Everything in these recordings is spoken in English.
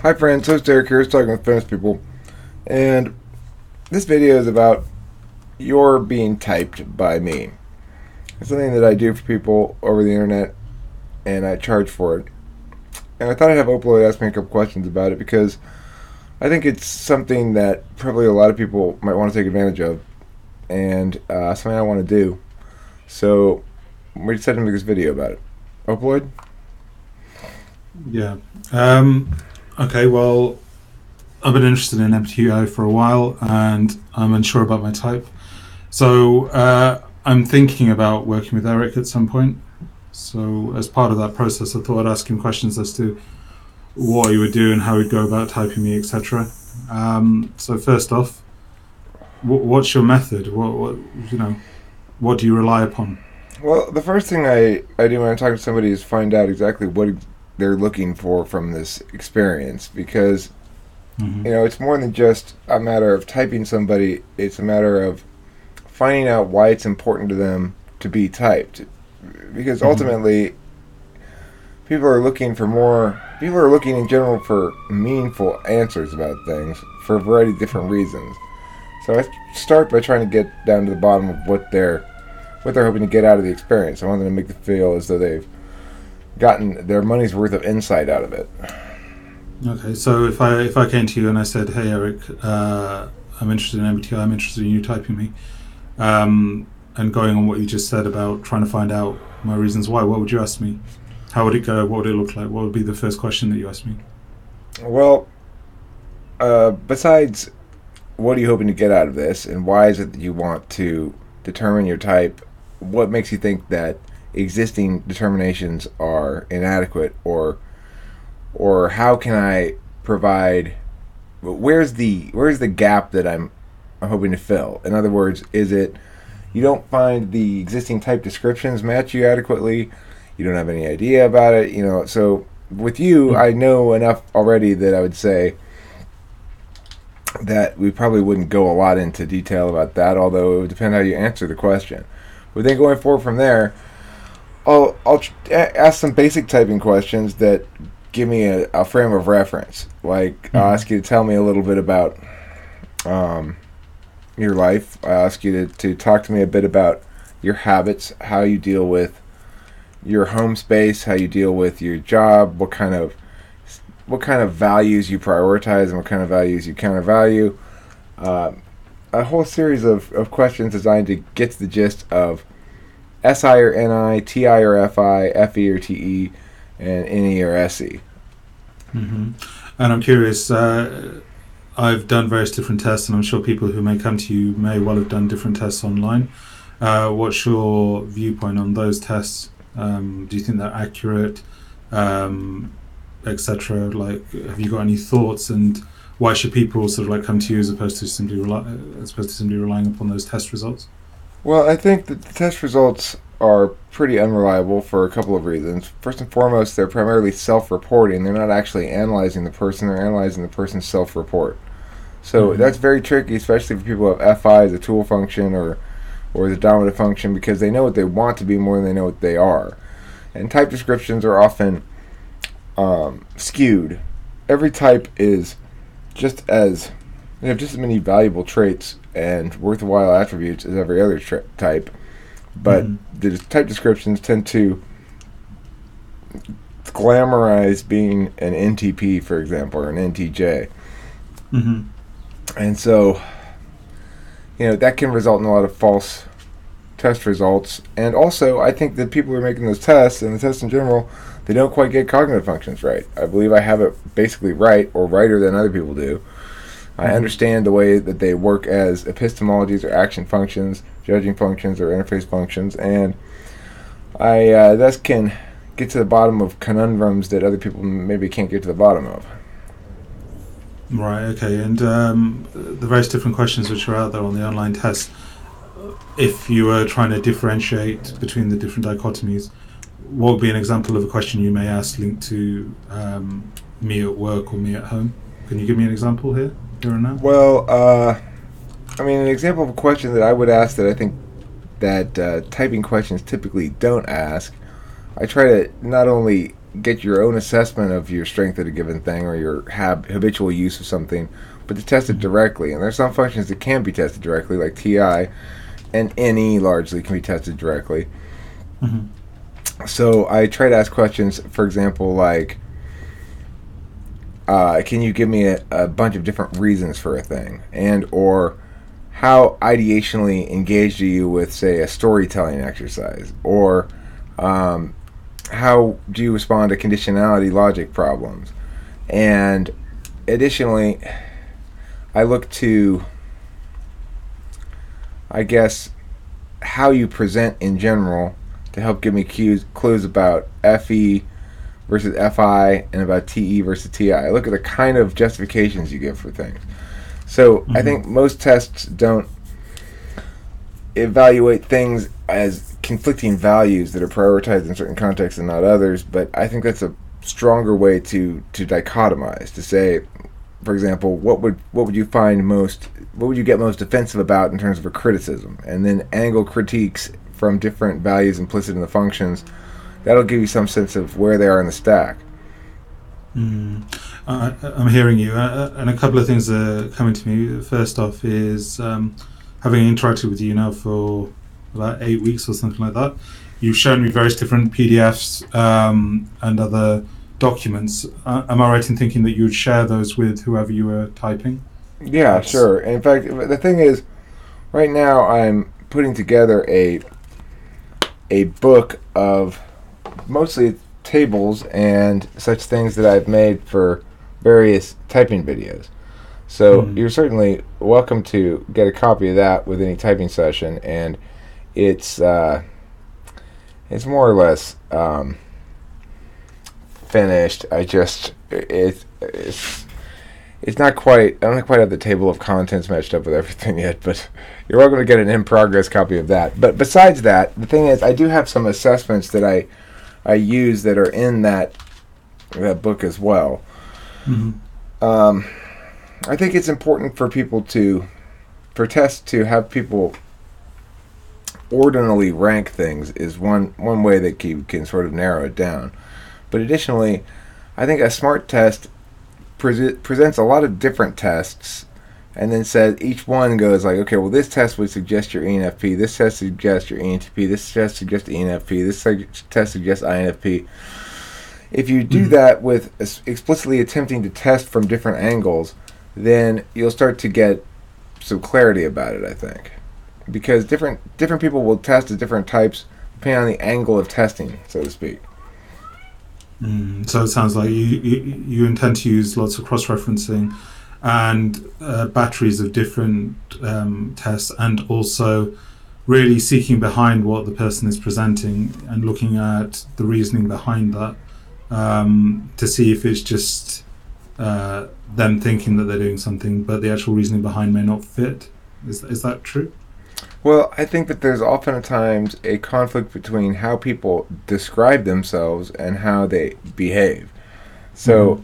Hi friends, host Derek here, talking with famous people, and this video is about your being typed by me. It's something that I do for people over the internet, and I charge for it. And I thought I'd have Opaloid ask me a couple questions about it because I think it's something that probably a lot of people might want to take advantage of, and something I want to do. So we decided to make this video about it. Opaloid? Yeah. Okay, well, I've been interested in MBTI for a while, and I'm unsure about my type. So I'm thinking about working with Eric at some point. So as part of that process, I thought I'd ask him questions as to what he would do and how he'd go about typing me, etc. So first off, what's your method? What do you rely upon? Well, the first thing I do when I'm talking to somebody is find out exactly what they're looking for from this experience, because it's more than just a matter of typing somebody. It's a matter of finding out why it's important to them to be typed, because ultimately people are looking in general for meaningful answers about things for a variety of different reasons. So I start by trying to get down to the bottom of what they're hoping to get out of the experience. I want them to make them feel as though they've gotten their money's worth of insight out of it. Okay, so if I came to you and I said, "Hey Eric, I'm interested in MBTI. I'm interested in you typing me," and going on what you just said about trying to find out my reasons why, what would you ask me? How would it go? What would it look like? What would be the first question that you ask me? Well, besides what are you hoping to get out of this, and why is it that you want to determine your type? What makes you think that existing determinations are inadequate, or how can I provide? Where's the gap that I'm hoping to fill? In other words, is it you don't find the existing type descriptions match you adequately? You don't have any idea about it, So with you, I know enough already that I would say that we probably wouldn't go a lot into detail about that, although it would depend how you answer the question. But then going forward from there, I'll ask some basic typing questions that give me a frame of reference. Like, I'll ask you to tell me a little bit about your life. I'll ask you to talk to me a bit about your habits, how you deal with your home space, how you deal with your job, what kind of values you prioritize and what kind of values you countervalue. A whole series of questions designed to get to the gist of SI or NI, TI or FI, FE or TE, and NE or SE. And I'm curious, I've done various different tests, and I'm sure people who may come to you may well have done different tests online. What's your viewpoint on those tests? Do you think they're accurate, etc.? Like, have you got any thoughts, and why should people sort of come to you as opposed to simply relying upon those test results? Well, I think that the test results are pretty unreliable for a couple of reasons. First and foremost, they're primarily self-reporting. They're not actually analyzing the person. They're analyzing the person's self-report. So that's very tricky, especially for people who have FI as a tool function or as a dominant function, because they know what they want to be more than they know what they are. And type descriptions are often skewed. Every type is they have just as many valuable traits and worthwhile attributes as every other type, but the type descriptions tend to glamorize being an NTP, for example, or an NTJ. And so, that can result in a lot of false test results. And also, I think that people who are making those tests, and the tests in general, they don't quite get cognitive functions right. I believe I have it basically right, or righter than other people do. I understand the way that they work as epistemologies or action functions, judging functions, or interface functions, and I thus can get to the bottom of conundrums that other people maybe can't get to the bottom of. Right, okay, and the various different questions which are out there on the online tests, if you were trying to differentiate between the different dichotomies, what would be an example of a question you may ask linked to me at work or me at home? Can you give me an example here and now? Well, an example of a question that I would ask that I think that typing questions typically don't ask, I try to not only get your own assessment of your strength at a given thing or your habitual use of something, but to test it directly. And there's some functions that can be tested directly, like TI and NE largely can be tested directly. So I try to ask questions, for example, like, can you give me a bunch of different reasons for a thing? And or how ideationally engaged are you with, say, a storytelling exercise? Or how do you respond to conditionality logic problems? And additionally, I look to, I guess, how you present in general to help give me clues about FE versus FI and about TE versus TI. I look at the kind of justifications you give for things. So I think most tests don't evaluate things as conflicting values that are prioritized in certain contexts and not others, but I think that's a stronger way to dichotomize, to say, for example, what would you get most offensive about in terms of a criticism, and then angle critiques from different values implicit in the functions. That'll give you some sense of where they are in the stack. I'm hearing you, and a couple of things are coming to me. First off is having interacted with you now for about 8 weeks or something like that, you've shown me various different PDFs and other documents. Am I right in thinking that you would share those with whoever you were typing? Yeah, sure. In fact, the thing is, right now I'm putting together a book of mostly tables and such things that I've made for various typing videos. So you're certainly welcome to get a copy of that with any typing session, and it's more or less finished. It's not quite. I don't quite have the table of contents matched up with everything yet, but you're welcome to get an in-progress copy of that. But besides that, the thing is, I do have some assessments that I use that are in that book as well. I think it's important for people for tests to have people ordinally rank things is one way that you can sort of narrow it down. But additionally, I think a smart test presents a lot of different tests, and then says each one goes like, okay, well, this test would suggest your ENFP, this test suggests your ENTP, this test suggests ENFP, this test suggests INFP. If you do that with explicitly attempting to test from different angles, then you'll start to get some clarity about it, I think. Because different people will test at different types depending on the angle of testing, so to speak. So it sounds like you intend to use lots of cross-referencing and batteries of different tests, and also really seeking behind what the person is presenting and looking at the reasoning behind that to see if it's just them thinking that they're doing something, but the actual reasoning behind may not fit. Is that true? Well, I think that there's oftentimes a conflict between how people describe themselves and how they behave. So,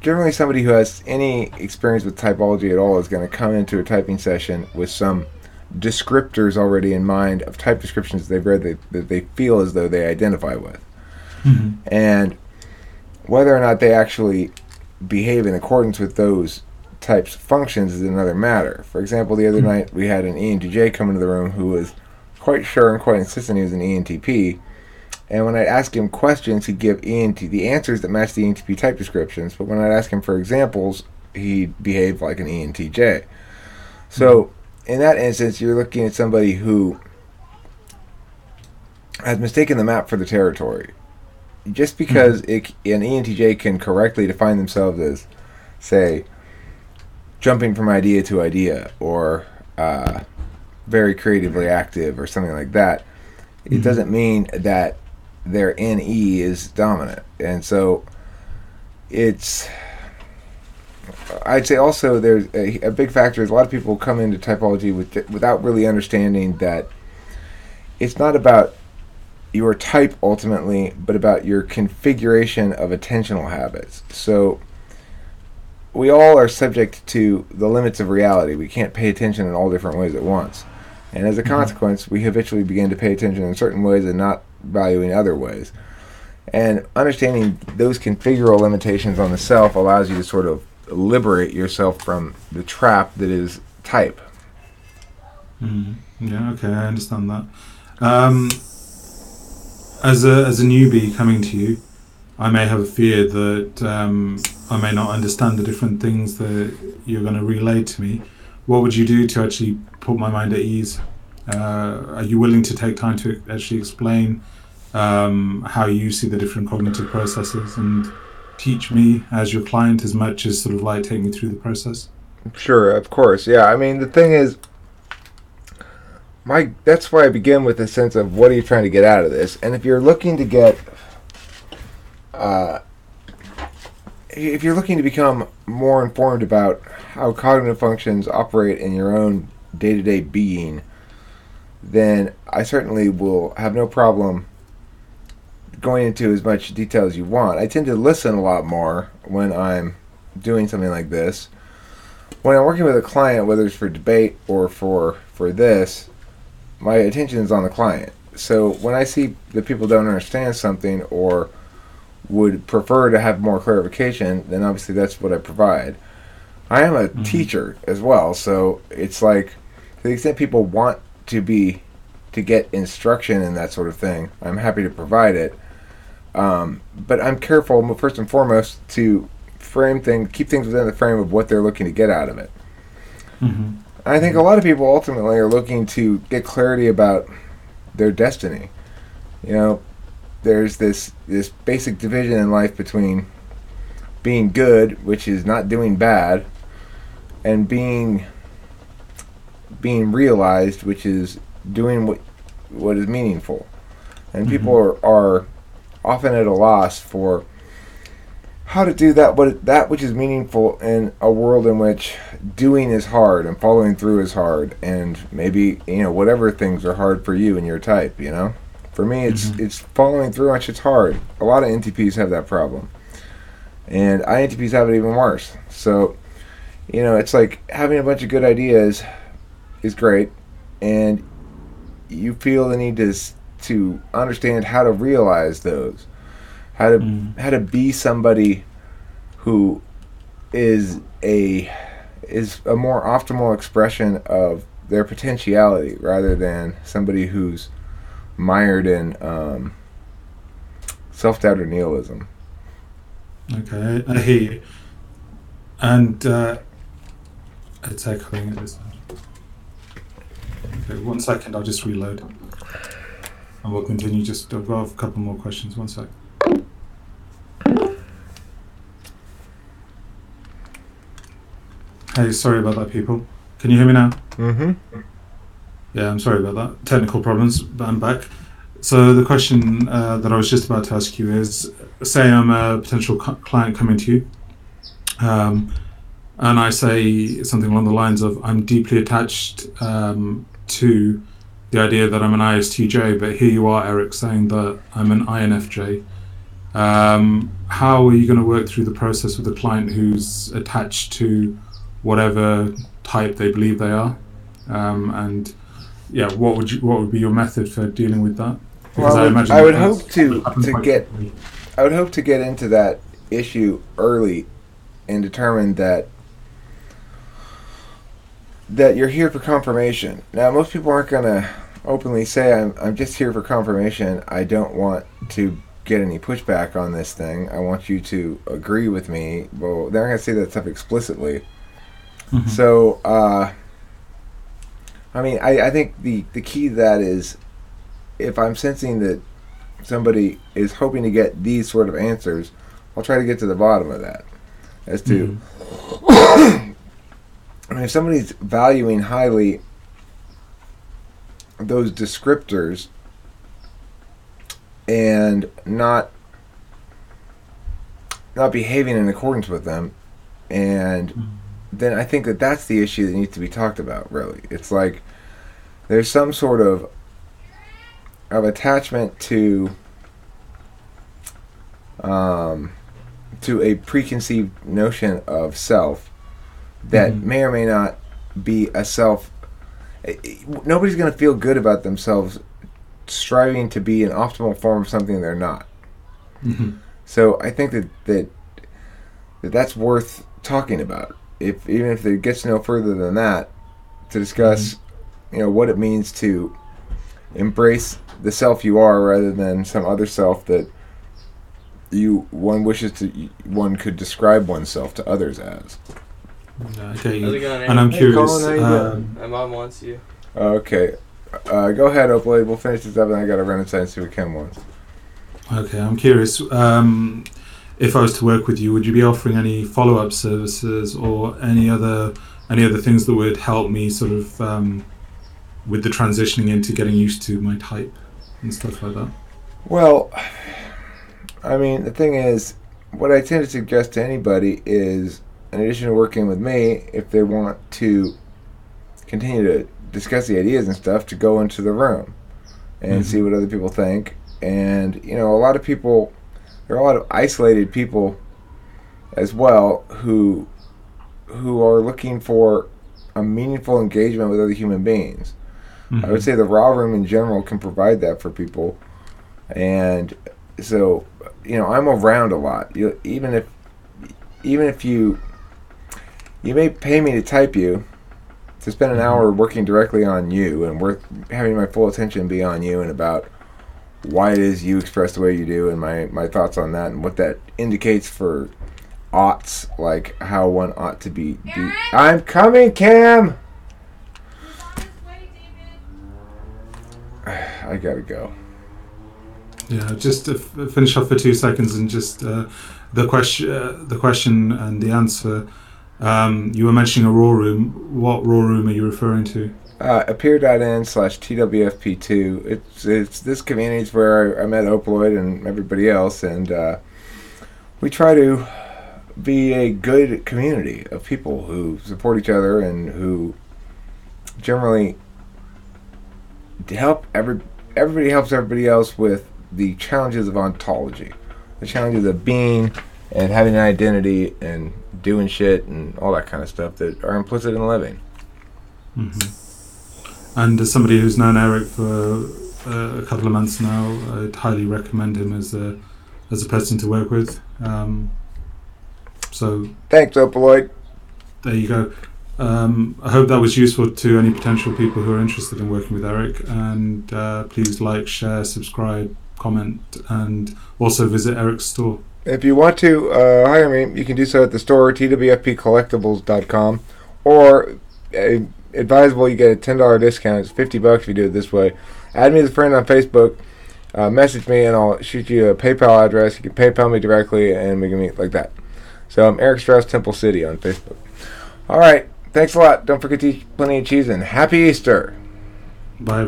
generally somebody who has any experience with typology at all is going to come into a typing session with some descriptors already in mind of type descriptions they've read that they feel as though they identify with. And whether or not they actually behave in accordance with those types of functions is another matter. For example, the other night we had an ENTJ come into the room who was quite sure and quite insistent he was an ENTP, and when I'd ask him questions, he'd give the answers that matched the ENTP type descriptions, but when I'd ask him for examples, he'd behave like an ENTJ. So in that instance, you're looking at somebody who has mistaken the map for the territory. Just because an ENTJ can correctly define themselves as, say, jumping from idea to idea, or very creatively active, or something like that, it doesn't mean that their NE is dominant. And so I'd say also there's a big factor is a lot of people come into typology without really understanding that it's not about your type ultimately, but about your configuration of attentional habits. So we all are subject to the limits of reality. We can't pay attention in all different ways at once. And as a consequence, we habitually begin to pay attention in certain ways and not valuing other ways. And understanding those configural limitations on the self allows you to sort of liberate yourself from the trap that is type. Yeah, okay, I understand that. As a newbie coming to you, I may have a fear that I may not understand the different things that you're going to relay to me. What would you do to actually put my mind at ease? Are you willing to take time to actually explain how you see the different cognitive processes and teach me as your client as much as sort of like take me through the process? Sure, of course. Yeah, I mean, the thing is, that's why I begin with a sense of what are you trying to get out of this. And if you're looking to get if you're looking to become more informed about how cognitive functions operate in your own day-to-day being, then I certainly will have no problem going into as much detail as you want. I tend to listen a lot more when I'm doing something like this. When I'm working with a client, whether it's for debate or for this, my attention is on the client. So when I see that people don't understand something or would prefer to have more clarification, then obviously that's what I provide. I am a teacher as well, so it's like, to the extent people want to get instruction and that sort of thing, I'm happy to provide it. But I'm careful, first and foremost, to keep things within the frame of what they're looking to get out of it. I think a lot of people ultimately are looking to get clarity about their destiny. You know, there's this basic division in life between being good, which is not doing bad, and being realized, which is doing what is meaningful. And people are often at a loss for how to do that which is meaningful in a world in which doing is hard and following through is hard, and maybe whatever things are hard for you and your type. For me, it's following through, which it's hard. A lot of NTPs have that problem, and INTPs have it even worse. So it's like having a bunch of good ideas is great, and you feel the need to understand how to realize those, how to be somebody who is a more optimal expression of their potentiality, rather than somebody who's mired in self-doubt or nihilism. Okay, I hear you. And it's echoing at this time. Okay, 1 second, I'll just reload. And we'll continue. I've got a couple more questions. 1 sec. Hey, sorry about that, people. Can you hear me now? Yeah, I'm sorry about that. Technical problems, but I'm back. So the question that I was just about to ask you is, say I'm a potential client coming to you, and I say something along the lines of, I'm deeply attached to the idea that I'm an ISTJ, but here you are, Eric, saying that I'm an INFJ. How are you going to work through the process with a client who's attached to whatever type they believe they are? And yeah, what would be your method for dealing with that? Because well, I would hope to get into that issue early and determine that you're here for confirmation. Now, most people aren't going to openly say, I'm just here for confirmation. I don't want to get any pushback on this thing. I want you to agree with me. Well, they're not going to say that stuff explicitly. So, I think the key to that is, if I'm sensing that somebody is hoping to get these sort of answers, I'll try to get to the bottom of that. As to, if somebody's valuing highly those descriptors and not behaving in accordance with them, and then I think that's the issue that needs to be talked about, really. It's like there's some sort of attachment to a preconceived notion of self that may or may not be a self. Nobody's going to feel good about themselves striving to be an optimal form of something they're not. Mm-hmm. So I think that's worth talking about. Even if it gets no further than that, to discuss, what it means to embrace the self you are rather than some other self that one could describe oneself to others as. Yeah, okay. How's it going, And I'm Hey, curious. Colin, how you doing? My mom wants you. Okay. Go ahead, Opaloid. We'll finish this up, and I got to run inside and see what Ken wants. Okay, I'm curious. If I was to work with you, would you be offering any follow-up services or any other things that would help me sort of with the transitioning into getting used to my type and stuff like that? Well, I mean, the thing is, what I tend to suggest to anybody is, in addition to working with me, if they want to continue to discuss the ideas and stuff, to go into the room and see what other people think. And, a lot of people, there are a lot of isolated people as well who are looking for a meaningful engagement with other human beings. I would say the raw room in general can provide that for people. And so, I'm around a lot. Even if you may pay me to type you, to spend an hour working directly on you and having my full attention be on you and about why it is you express the way you do and my thoughts on that and what that indicates for oughts, like how one ought to be. I'm coming, Cam! I gotta go. Yeah, just to finish off for 2 seconds and just the question and the answer. You were mentioning a raw room. What raw room are you referring to? Appear.n/TWFP2. It's this community is where I met Opaloid and everybody else, and we try to be a good community of people who support each other and who generally everybody helps everybody else with the challenges of ontology, the challenges of being and having an identity and doing shit and all that kind of stuff that are implicit in living. And as somebody who's known Eric for a couple of months now, I'd highly recommend him as a person to work with. So thanks, Opaloid. There you go. I hope that was useful to any potential people who are interested in working with Eric. And please like, share, subscribe, comment, and also visit Eric's store. If you want to hire me, you can do so at the store, twfpcollectibles.com, or advisable, you get a $10 discount. It's $50 if you do it this way. Add me as a friend on Facebook, message me, and I'll shoot you a PayPal address. You can PayPal me directly, and we can meet like that. So I'm Eric Strauss, Temple City on Facebook. All right, thanks a lot. Don't forget to eat plenty of cheese, and Happy Easter. Bye.